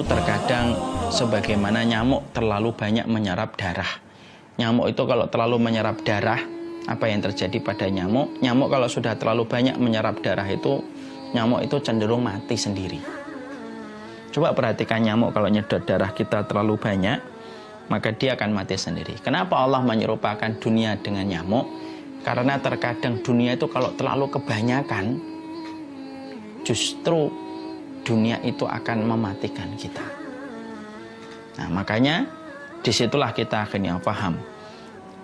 terkadang sebagaimana nyamuk terlalu banyak menyerap darah. Nyamuk itu kalau terlalu menyerap darah, apa yang terjadi pada nyamuk? Nyamuk kalau sudah terlalu banyak menyerap darah itu, nyamuk itu cenderung mati sendiri. Coba perhatikan nyamuk kalau nyedot darah kita terlalu banyak, maka dia akan mati sendiri. Kenapa Allah menyerupakan dunia dengan nyamuk? Karena terkadang dunia itu kalau terlalu kebanyakan, justru dunia itu akan mematikan kita. Nah, makanya disitulah kita akhirnya paham.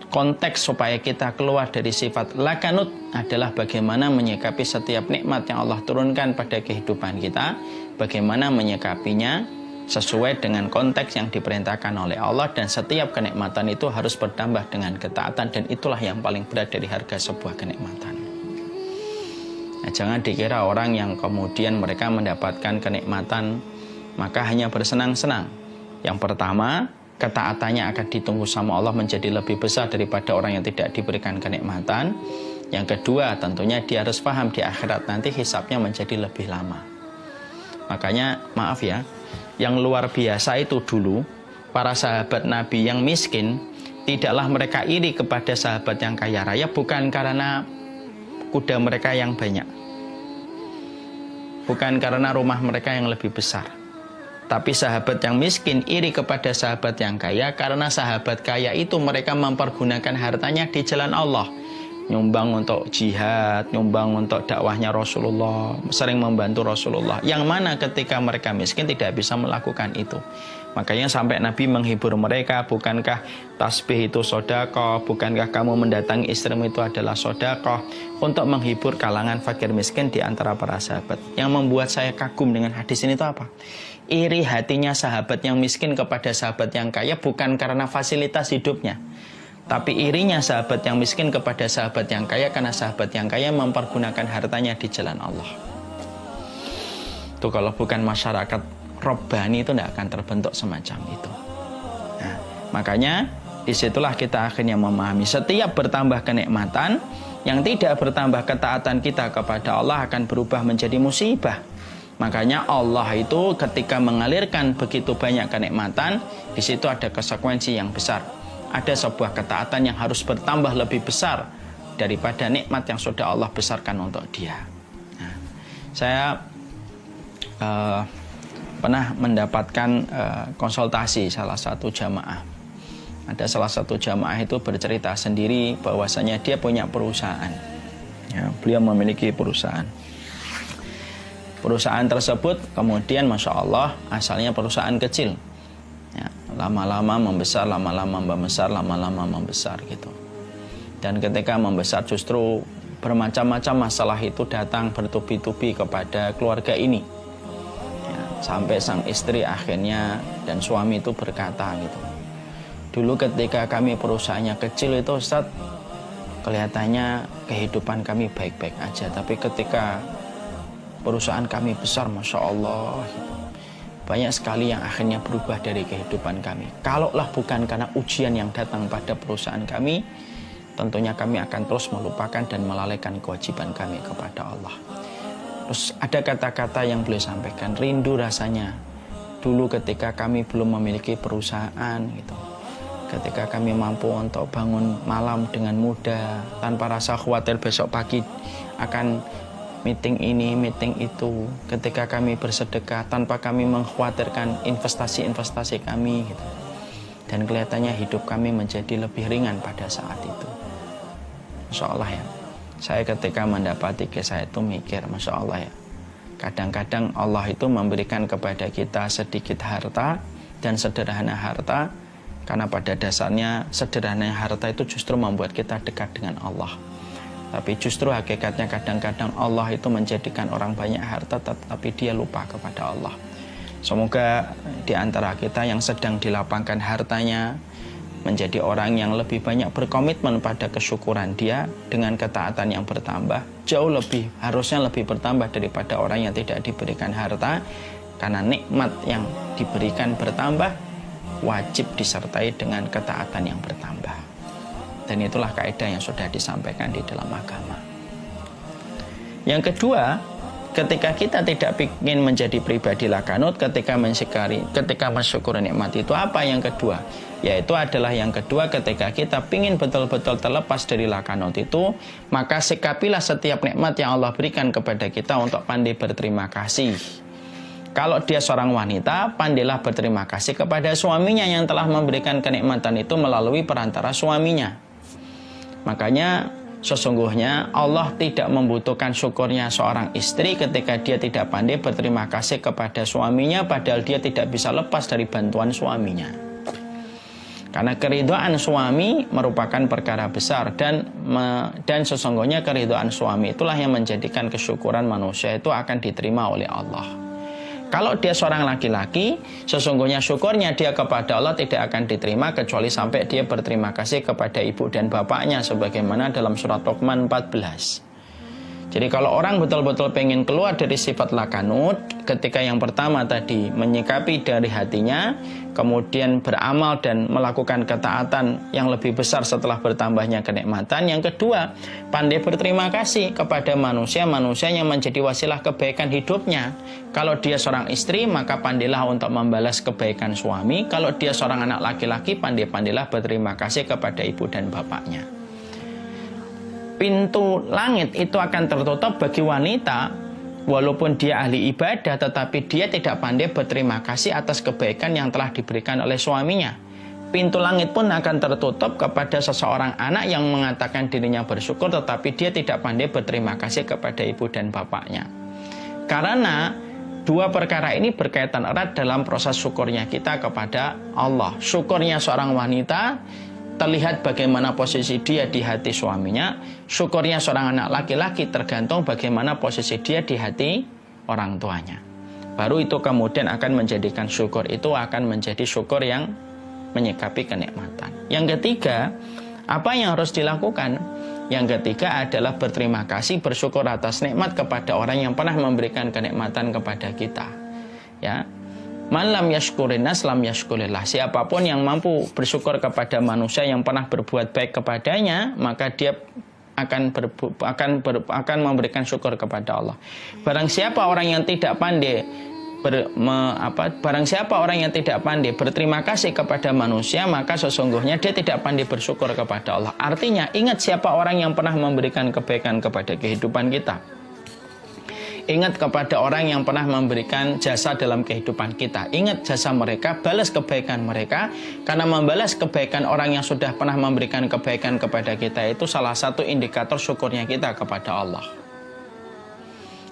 Konteks supaya kita keluar dari sifat lakanut adalah bagaimana menyikapi setiap nikmat yang Allah turunkan pada kehidupan kita, bagaimana menyikapinya sesuai dengan konteks yang diperintahkan oleh Allah, dan setiap kenikmatan itu harus bertambah dengan ketaatan, dan itulah yang paling berat dari harga sebuah kenikmatan. Nah, jangan dikira orang yang kemudian mereka mendapatkan kenikmatan maka hanya bersenang-senang. Yang pertama, ketaatannya akan ditunggu sama Allah menjadi lebih besar daripada orang yang tidak diberikan kenikmatan. Yang kedua, tentunya dia harus paham di akhirat nanti hisabnya menjadi lebih lama. Makanya maaf ya, yang luar biasa itu dulu para sahabat Nabi yang miskin, tidaklah mereka iri kepada sahabat yang kaya raya, bukan karena kuda mereka yang banyak, bukan karena rumah mereka yang lebih besar. Tapi sahabat yang miskin iri kepada sahabat yang kaya karena sahabat kaya itu mereka mempergunakan hartanya di jalan Allah, nyumbang untuk jihad, nyumbang untuk dakwahnya Rasulullah, sering membantu Rasulullah. Yang mana ketika mereka miskin tidak bisa melakukan itu. Makanya sampai Nabi menghibur mereka, bukankah tasbih itu sedekah, bukankah kamu mendatangi istrimu itu adalah sedekah, untuk menghibur kalangan fakir miskin di antara para sahabat. Yang membuat saya kagum dengan hadis ini itu apa? Iri hatinya sahabat yang miskin kepada sahabat yang kaya bukan karena fasilitas hidupnya, tapi irinya sahabat yang miskin kepada sahabat yang kaya karena sahabat yang kaya mempergunakan hartanya di jalan Allah. Itu kalau bukan masyarakat Robbani itu tidak akan terbentuk semacam itu. Nah, makanya disitulah kita akhirnya memahami setiap bertambah kenikmatan, yang tidak bertambah ketaatan kita kepada Allah akan berubah menjadi musibah. Makanya Allah itu ketika mengalirkan begitu banyak kenikmatan, di situ ada konsekuensi yang besar. Ada sebuah ketaatan yang harus bertambah lebih besar daripada nikmat yang sudah Allah besarkan untuk dia. Nah, saya pernah mendapatkan konsultasi salah satu jamaah. Ada salah satu jamaah itu bercerita sendiri bahwasanya dia punya perusahaan. Ya, beliau memiliki perusahaan. Perusahaan tersebut kemudian Masya Allah asalnya perusahaan kecil. Ya, lama-lama membesar, lama-lama membesar, lama-lama membesar gitu. Dan ketika membesar justru bermacam-macam masalah itu datang bertubi-tubi kepada keluarga ini. Sampai sang istri akhirnya dan suami itu berkata gitu, dulu ketika kami perusahaannya kecil itu Ustaz, kelihatannya kehidupan kami baik-baik aja, tapi ketika perusahaan kami besar Masya Allah gitu, banyak sekali yang akhirnya berubah dari kehidupan kami. Kalaulah bukan karena ujian yang datang pada perusahaan kami, tentunya kami akan terus melupakan dan melalaikan kewajiban kami kepada Allah. Terus ada kata-kata yang beliau sampaikan, rindu rasanya dulu ketika kami belum memiliki perusahaan gitu. Ketika kami mampu untuk bangun malam dengan mudah, tanpa rasa khawatir besok pagi akan meeting ini, meeting itu. Ketika kami bersedekah tanpa kami mengkhawatirkan investasi-investasi kami gitu. Dan kelihatannya hidup kami menjadi lebih ringan pada saat itu. Masya Allah ya. Saya ketika mendapati kisah itu mikir, Masya Allah ya, kadang-kadang Allah itu memberikan kepada kita sedikit harta dan sederhana harta, karena pada dasarnya sederhana harta itu justru membuat kita dekat dengan Allah. Tapi justru hakikatnya kadang-kadang Allah itu menjadikan orang banyak harta tetapi dia lupa kepada Allah. Semoga di antara kita yang sedang dilapangkan hartanya menjadi orang yang lebih banyak berkomitmen pada kesyukuran dia dengan ketaatan yang bertambah, jauh lebih, harusnya lebih bertambah daripada orang yang tidak diberikan harta, karena nikmat yang diberikan bertambah wajib disertai dengan ketaatan yang bertambah. Dan itulah kaidah yang sudah disampaikan di dalam agama. Yang kedua, ketika kita tidak ingin menjadi pribadi lakanut, ketika mensyukuri nikmat itu apa yang kedua? Yaitu adalah yang kedua, ketika kita ingin betul-betul terlepas dari lakanut itu, maka sikapilah setiap nikmat yang Allah berikan kepada kita untuk pandai berterima kasih. Kalau dia seorang wanita, pandailah berterima kasih kepada suaminya yang telah memberikan kenikmatan itu melalui perantara suaminya. Makanya sesungguhnya Allah tidak membutuhkan syukurnya seorang istri ketika dia tidak pandai berterima kasih kepada suaminya, padahal dia tidak bisa lepas dari bantuan suaminya. Karena keridhaan suami merupakan perkara besar, dan sesungguhnya keridhaan suami itulah yang menjadikan kesyukuran manusia itu akan diterima oleh Allah. Kalau dia seorang laki-laki, sesungguhnya syukurnya dia kepada Allah tidak akan diterima kecuali sampai dia berterima kasih kepada ibu dan bapaknya, sebagaimana dalam surat Luqman 14. Jadi kalau orang betul-betul pengen keluar dari sifat lakanut, ketika yang pertama tadi menyikapi dari hatinya, kemudian beramal dan melakukan ketaatan yang lebih besar setelah bertambahnya kenikmatan. Yang kedua, pandai berterima kasih kepada manusia yang menjadi wasilah kebaikan hidupnya. Kalau dia seorang istri, maka pandailah untuk membalas kebaikan suami. Kalau dia seorang anak laki-laki, pandai-pandailah berterima kasih kepada ibu dan bapaknya. Pintu langit itu akan tertutup bagi wanita walaupun dia ahli ibadah, tetapi dia tidak pandai berterima kasih atas kebaikan yang telah diberikan oleh suaminya. Pintu langit pun akan tertutup kepada seseorang anak yang mengatakan dirinya bersyukur, tetapi dia tidak pandai berterima kasih kepada ibu dan bapaknya. Karena dua perkara ini berkaitan erat dalam proses syukurnya kita kepada Allah. Syukurnya seorang wanita terlihat bagaimana posisi dia di hati suaminya. Syukurnya seorang anak laki-laki tergantung bagaimana posisi dia di hati orang tuanya. Baru itu kemudian akan menjadikan syukur itu akan menjadi syukur yang menyikapi kenikmatan. Yang ketiga, apa yang harus dilakukan? Yang ketiga adalah berterima kasih, bersyukur atas nikmat kepada orang yang pernah memberikan kenikmatan kepada kita. Ya. Man lam yashkurin nas lam yashkurillah. Siapapun yang mampu bersyukur kepada manusia yang pernah berbuat baik kepadanya, maka dia akan memberikan syukur kepada Allah. Barang siapa orang yang tidak pandai berterima kasih kepada manusia, maka sesungguhnya dia tidak pandai bersyukur kepada Allah. Artinya, ingat siapa orang yang pernah memberikan kebaikan kepada kehidupan kita. Ingat kepada orang yang pernah memberikan jasa dalam kehidupan kita. Ingat jasa mereka, balas kebaikan mereka. Karena membalas kebaikan orang yang sudah pernah memberikan kebaikan kepada kita itu salah satu indikator syukurnya kita kepada Allah.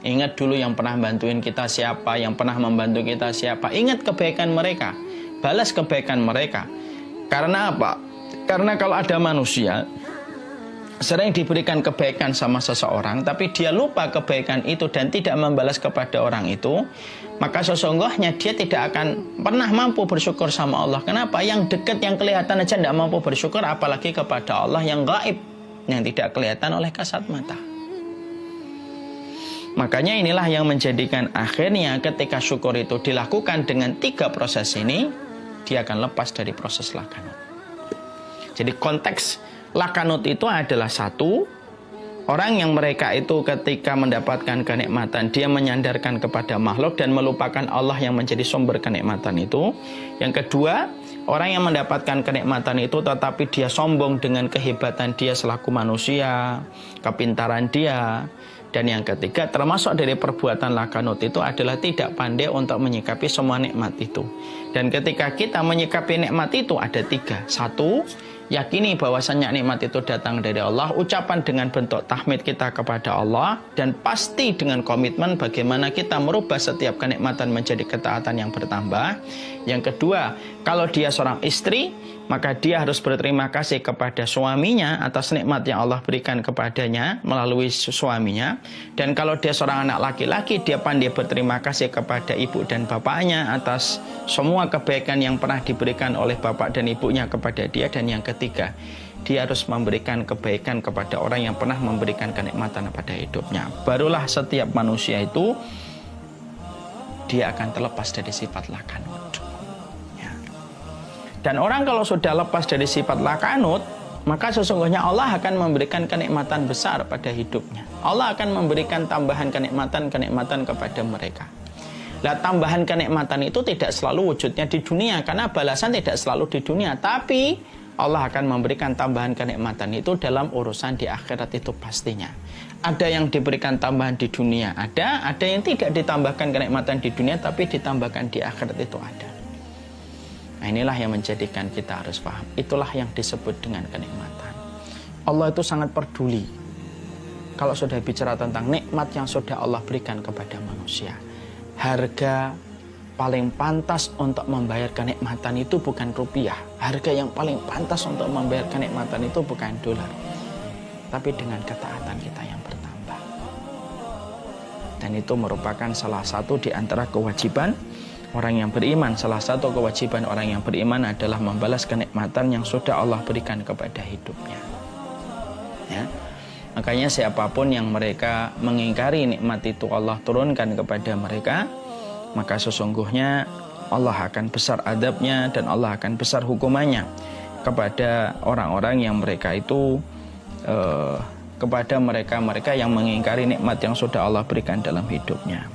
Ingat dulu yang pernah bantuin kita siapa, yang pernah membantu kita siapa. Ingat kebaikan mereka, balas kebaikan mereka. Karena apa? Karena kalau ada manusia sering diberikan kebaikan sama seseorang, tapi dia lupa kebaikan itu dan tidak membalas kepada orang itu, maka sesungguhnya dia tidak akan pernah mampu bersyukur sama Allah. Kenapa? Yang dekat, yang kelihatan aja tidak mampu bersyukur, apalagi kepada Allah yang gaib, yang tidak kelihatan oleh kasat mata. Makanya inilah yang menjadikan akhirnya ketika syukur itu dilakukan dengan 3 proses ini, dia akan lepas dari proses lakanut. Jadi konteks lakanut itu adalah satu, orang yang mereka itu ketika mendapatkan kenikmatan, dia menyandarkan kepada makhluk dan melupakan Allah yang menjadi sumber kenikmatan itu. Yang kedua, orang yang mendapatkan kenikmatan itu tetapi dia sombong dengan kehebatan dia selaku manusia, kepintaran dia. Dan yang ketiga, termasuk dari perbuatan lakanut itu adalah tidak pandai untuk menyikapi semua nikmat itu. Dan ketika kita menyikapi nikmat itu ada 3. Satu, yakini bahwasannya nikmat itu datang dari Allah, ucapan dengan bentuk tahmid kita kepada Allah, dan pasti dengan komitmen bagaimana kita merubah setiap kenikmatan menjadi ketaatan yang bertambah. Yang kedua, kalau dia seorang istri, maka dia harus berterima kasih kepada suaminya atas nikmat yang Allah berikan kepadanya melalui suaminya. Dan kalau dia seorang anak laki-laki, dia pandai berterima kasih kepada ibu dan bapaknya atas semua kebaikan yang pernah diberikan oleh bapak dan ibunya kepada dia. Dan yang ketiga, dia harus memberikan kebaikan kepada orang yang pernah memberikan kenikmatan pada hidupnya. Barulah setiap manusia itu dia akan terlepas dari sifat lakanut. Dan orang kalau sudah lepas dari sifat lakanut, maka sesungguhnya Allah akan memberikan kenikmatan besar pada hidupnya. Allah akan memberikan tambahan kenikmatan-kenikmatan kepada mereka. Nah, tambahan kenikmatan itu tidak selalu wujudnya di dunia, karena balasan tidak selalu di dunia. Tapi Allah akan memberikan tambahan kenikmatan itu dalam urusan di akhirat, itu pastinya. Ada yang diberikan tambahan di dunia, ada yang tidak ditambahkan kenikmatan di dunia, tapi ditambahkan di akhirat, itu ada. Nah, inilah yang menjadikan kita harus paham. Itulah yang disebut dengan kenikmatan. Allah itu sangat peduli kalau sudah bicara tentang nikmat yang sudah Allah berikan kepada manusia. Harga paling pantas untuk membayar kenikmatan itu bukan rupiah. Harga yang paling pantas untuk membayar kenikmatan itu bukan dolar, tapi dengan ketaatan kita yang bertambah. Dan itu merupakan salah satu di antara kewajiban orang yang beriman. Salah satu kewajiban orang yang beriman adalah membalas kenikmatan yang sudah Allah berikan kepada hidupnya. Ya. Makanya siapapun yang mereka mengingkari nikmat itu Allah turunkan kepada mereka, maka sesungguhnya Allah akan besar adabnya dan Allah akan besar hukumannya kepada orang-orang yang mereka itu kepada mereka yang mengingkari nikmat yang sudah Allah berikan dalam hidupnya.